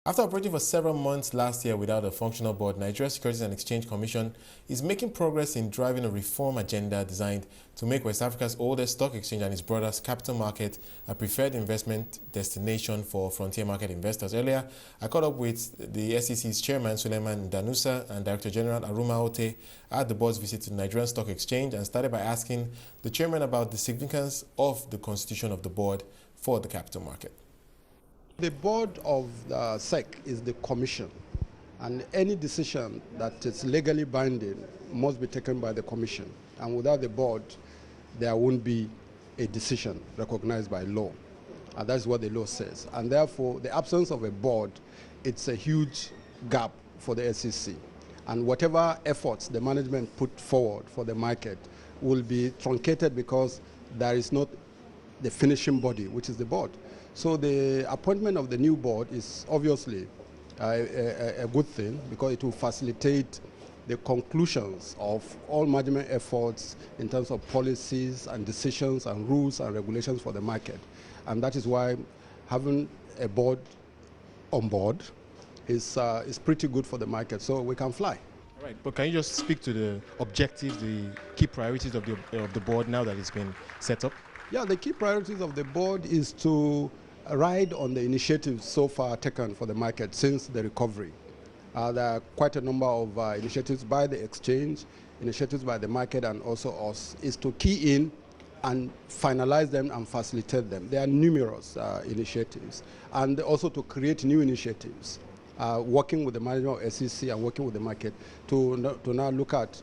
After operating for several months last year without a functional board, Nigeria's Securities and Exchange Commission is making progress in driving a reform agenda designed to make West Africa's oldest stock exchange and its broader capital market a preferred investment destination for frontier market investors. Earlier, I caught up with the SEC's chairman, Suleiman Danusa, and Director General Aruma Ote at the board's visit to the Nigerian Stock Exchange, and started by asking the chairman about the significance of the constitution of the board for the capital market. The board of the SEC is the commission, and any decision that is legally binding must be taken by the commission. And without the board, there won't be a decision recognized by law. And that's what the law says. And therefore, the absence of a board, it's a huge gap for the SEC. And whatever efforts the management put forward for the market will be truncated because there is not the finishing body, which is the board. So the appointment of the new board is obviously a good thing because it will facilitate the conclusions of all management efforts in terms of policies and decisions and rules and regulations for the market. And that is why having a board on board is pretty good for the market, so we can fly. All right, but can you just speak to the objectives, the key priorities of the board now that it's been set up? Yeah, the key priorities of the board is to ride on the initiatives so far taken for the market since the recovery. There are quite a number of initiatives by the exchange, initiatives by the market, and also us, is to key in and finalize them and facilitate them. There are numerous initiatives, and also to create new initiatives, working with the management of SEC and working with the market to now look at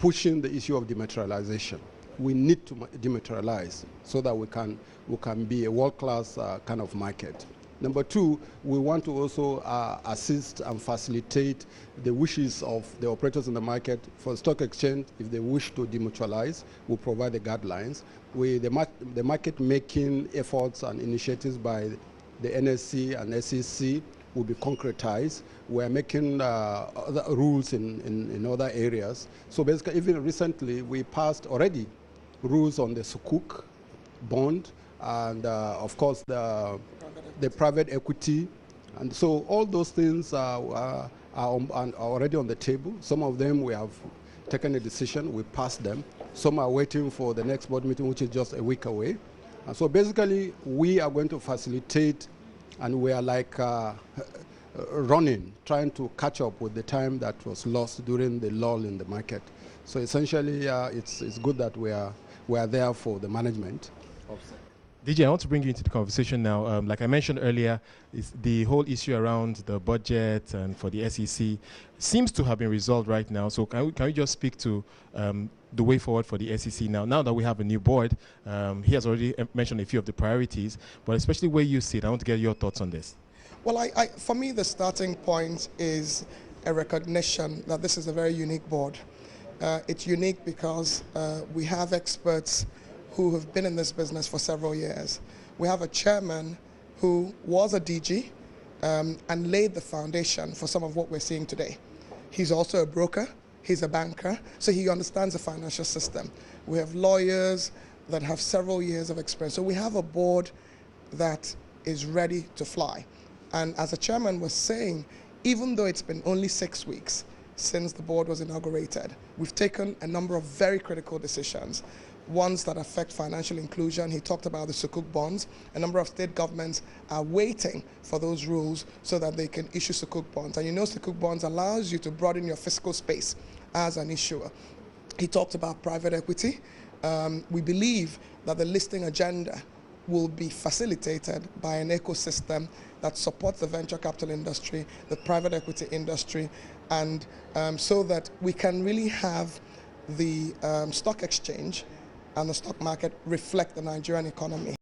pushing the issue of dematerialization. We need to dematerialize so that we can be a world-class kind of market. Number two, we want to also assist and facilitate the wishes of the operators in the market. For the stock exchange, if they wish to dematerialize, we'll provide the guidelines. The market-making efforts and initiatives by the NSC and SEC will be concretized. We're making other rules in other areas. So basically, even recently, we passed already rules on the Sukuk bond and, of course, the private equity. And so all those things are already on the table. Some of them we have taken a decision, we passed them. Some are waiting for the next board meeting, which is just a week away. And so basically, we are going to facilitate, and we are like running, trying to catch up with the time that was lost during the lull in the market. So essentially, it's good that we are there for the management. DJ, I want to bring you into the conversation now. Like I mentioned earlier, the whole issue around the budget and for the SEC seems to have been resolved right now. So can we just speak to the way forward for the SEC now? Now that we have a new board, he has already mentioned a few of the priorities, but especially where you sit, I want to get your thoughts on this. Well, for me, the starting point is a recognition that this is a very unique board. It's unique because we have experts who have been in this business for several years. We have a chairman who was a DG and laid the foundation for some of what we're seeing today. He's also a broker, he's a banker, so he understands the financial system. We have lawyers that have several years of experience. So we have a board that is ready to fly. And as the chairman was saying, even though it's been only 6 weeks since the board was inaugurated, we've taken a number of very critical decisions, ones that affect financial inclusion. He talked about the Sukuk bonds. A number of state governments are waiting for those rules so that they can issue Sukuk bonds. And you know Sukuk bonds allows you to broaden your fiscal space as an issuer. He talked about private equity. We believe that the listing agenda will be facilitated by an ecosystem that supports the venture capital industry, the private equity industry, and so that we can really have the stock exchange and the stock market reflect the Nigerian economy.